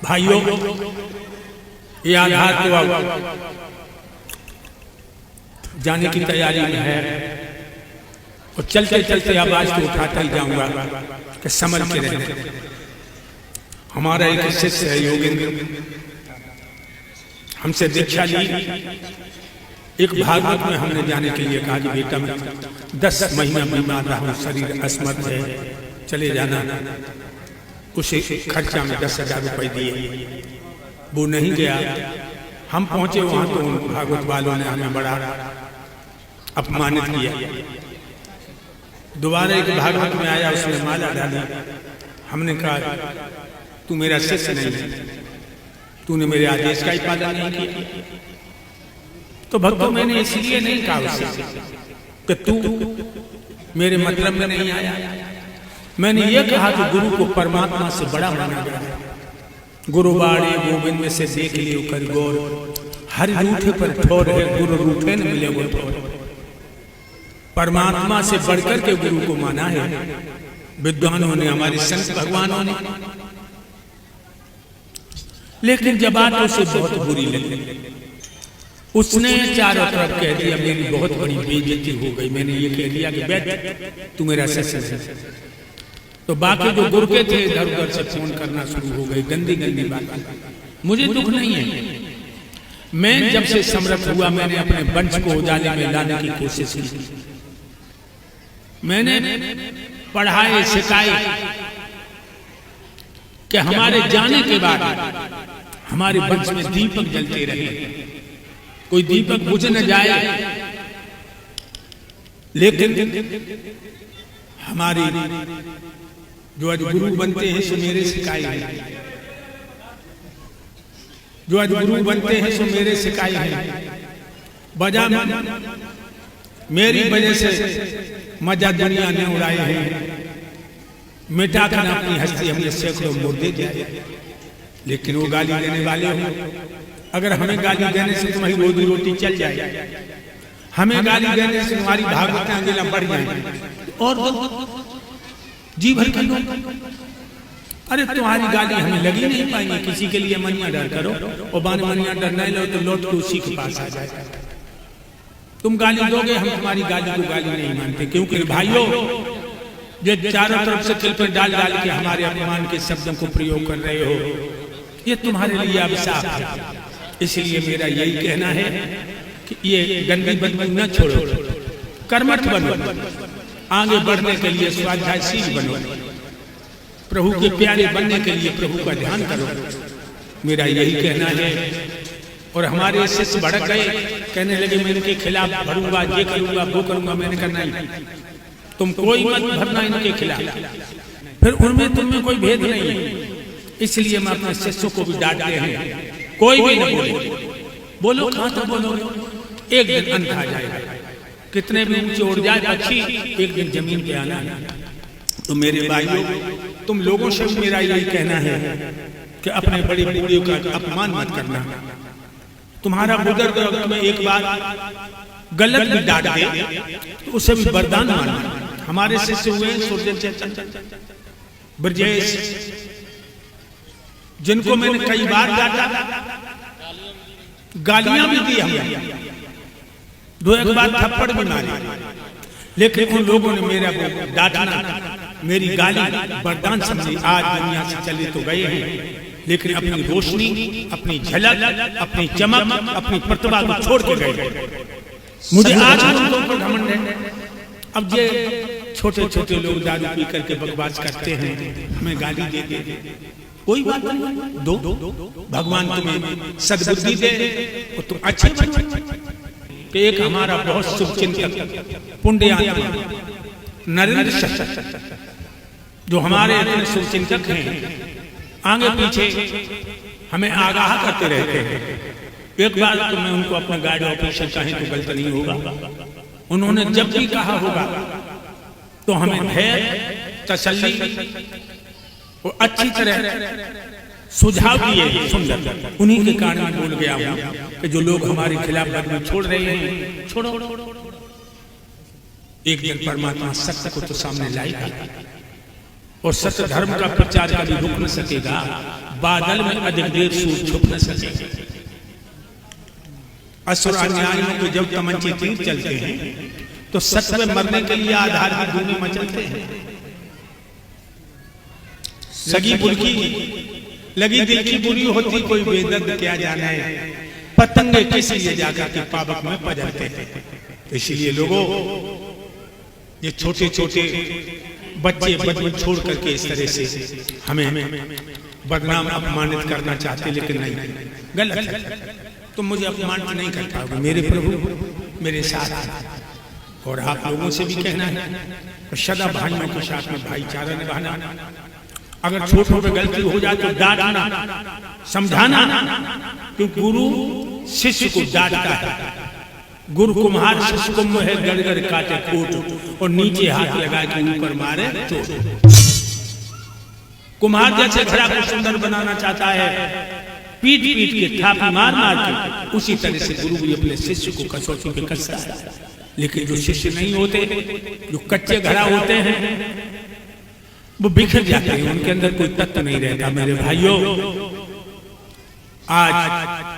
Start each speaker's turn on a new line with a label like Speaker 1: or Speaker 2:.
Speaker 1: भाइयों, ये आधार तो अब जाने की तैयारी में है और चलते चलते आवाज तो उठाता ही जाऊंगा कि समझ के रहने। हमारा एक शिष्य है योगेंद्र, हमसे दीक्षा ली। एक भागवत में हमने जाने के लिए कहा कि बेटा मैं 10 महीना बीमार रहा हूं, शरीर असमर्थ है, चले जाना। उसे खर्चा में 10,000 रुपए दिए, वो नहीं गया। हम पहुंचे वहां तो उन भागवत वालों ने हमें बड़ा अपमानित किया। दोबारा एक भागवत में आया, उसने माला डाली। हमने कहा तू मेरा शिष्य नहीं है, तूने मेरे आदेश का ही पालन नहीं किया। तो भक्तों, मैंने इसलिए नहीं कहा उसे कि तू मेरे मतलब में नहीं आया। मैंने ये कहा कि गुरु को परमात्मा से बड़ा माना गया है। गुरु बाड़े गोविंद में से देख लियो कर गौर, हर रूठे पर ठोर है, गुरु रूठे न मिले वो ठोर। परमात्मा से बढ़कर के गुरु को माना है विद्वानों ने, हमारे संत भगवानों ने। लेकिन जब बात उसे बहुत बुरी लगी, उसने चारों तरफ कह दिया मेरी बहुत बड़ी बेइज्जती हो गई। मैंने ये कह दिया कि बैठ, तू मेरा शिष्य है। तो बाकी जो गुरु के थे इधर उधर से फोन करना शुरू हो गए, गंदी गंदी बात। मुझे दुख नहीं है, मैं जब से समर्थ हुआ मैंने अपने वंश को उजाले में लाने की कोशिश की। मैंने पढ़ाए सिखाए कि हमारे जाने के बाद हमारे वंश में दीपक जलते रहे, कोई दीपक बुझ न जाए। लेकिन हमारी जो आज गुरु बनते हैं सो मेरे सिखाए हैं, जो आज गुरु बनते हैं सो मेरे सिखाए हैं। वजह मेरी वजह से मजा दुनिया ने उड़ाए हैं, मिटा कर अपनी हस्ती हमने सैकड़ों मुर्दे दिए। लेकिन वो गाली देने वाले हो, अगर हमें गाली देने से तुम्हारी रोजी रोटी चल जाए, हमें गाली देने से तुम्हारी भागवत अंगेला बढ़ जाए और जी भर कर लो। अरे तुम्हारी गाली हमें लगी नहीं पाएंगे। किसी के लिए मनिया डर करो और बाने मनिया डर नहीं लो तो लौट के उसी के पास आ जाए। तुम गाली दोगे, हम तुम्हारी गाली को गाली नहीं मानते। क्योंकि भाइयों, ये चारों तरफ से तिल पर डाल डाल के हमारे अपमान के शब्दों को प्रयोग कर रहे हो, ये तुम्हारे लिए अभिशाप है। इसलिए मेरा यही कहना है कि ये गंदी बदबू न छोड़ो, कर्मठ बनो, आगे बढ़ने के लिए स्वाध्यायशील बनो, प्रभु के प्यारे बनने के लिए प्रभु का ध्यान करो। मेरा यही कहना है। और हमारे शिष्य भड़क गए, कहने लगे मैं इनके खिलाफ भरूंगा, ये करूंगा, वो करूंगा। मैंने कहा नहीं, तुम कोई मत भरना इनके खिलाफ, फिर उनमें तुम में कोई भेद नहीं है। इसलिए मैं अपने शिष्यों को भी डांटते हैं, कोई भी न बोले। बोलो कहां तक बोलोगे, एक दिन अंत आ जाएगा। कितने भी ऊंचे उड़ जाए पक्षी, एक दिन जमीन पे आना है। तो मेरे भाइयों, तुम लोगों से मेरा यही कहना है कि अपने बड़े बूढ़ियों का अपमान मत करना। तुम्हारा बुजुर्ग तुम्हें एक बार गलत भी डांट दे तो उसे भी वरदान मानना। हमारे शिष्य हुए सूर्य चेतन, ब्रजेश, जिनको मैंने कई बार डांटा, गालियां भी दी, हमने दो एक बार थप्पड़ भी मारे। लेकिन उन लोगों ने मेरा डांटना, मेरी गाली वरदान समझी। आज दुनिया से चले तो गए हैं, लेकिन अपनी रोशनी, अपनी झलक, अपनी चमक, अपनी प्रतिभा को छोड़ के गए। मुझे आज उन पर घमंड है। अब ये छोटे छोटे लोग दारू पी करके बकवास करते हैं, हमें गाली देते, कोई बात नहीं, दो भगवान तुम्हें सद्बुद्धि दे और तुम अच्छे बनो। कि एक हमारा बहुत शुभचिंतक पुण्यात्मा नरेंद्र शर्मा, जो हमारे इतने शुभचिंतक हैं, आगे पीछे हमें आगाह करते रहते हैं। एक बार तो मैं उनको अपना गाइड ऑफिसर कहें तो गलत नहीं होगा, उन्होंने जब भी कहा होगा तो हमें धैर्य, तसल्ली और अच्छी तरह सुझाव दिए। सुंदर, उन्हीं के कारण मैं बोल गया हूं कि जो लोग हमारे खिलाफ बदलू छोड़ रहे हैं, छोड़ो। एक दिन परमात्मा सत्य को तो सामने लाएगा और सत्य धर्म का प्रचार कभी रुक न सकेगा। बादल में अधिक देर सूर्य छुप न सके। असुर अन्यायियों के जब तमंचे तीर चलते हैं तो सच में मरने के लिए आधार की धूनी मचलते हैं। सगी बुरकी लगी दिल की बुरी होती, कोई बेदर्द क्या जाने, पतंगे किसी ले जाकर के पावक में पजलते हैं। इसलिए लोगों, ये छोटे छोटे बच्चे बचपन छोड़ करके इस तरह से हमें बदनाम अपमानित करना चाहते, लेकिन नहीं, गलत है। तुम मुझे अपमानित नहीं कर पाओगे, मेरे प्रभु मेरे साथ हैं। और आप लोगों से भी कहना है सदा भाइयों के साथ में भाईचारा निभाना। अगर छोटों पे गलती हो जाए तो डांटना, समझाना, क्योंकि गुरु शिष्य को डांटता है। गुरु कुम्हार शिष्य को मुँह गड़गड़ काटे कोट और नीचे हाथ लगा के ऊपर मारे चोट। कुम्हार जैसे घड़ा को सुंदर बनाना चाहता है, पीट पीट के थापी मार मार के, उसी तरह से गुरु भी अपने शिष्य को कसौटी पे कसता है। लेकिन जो शिष्य नहीं होते, जो कच्चे घड़ा होते हैं, वो बिखर जाते हैं, उनके अंदर कोई तत्व नहीं रहता। मेरे भाइयों, आज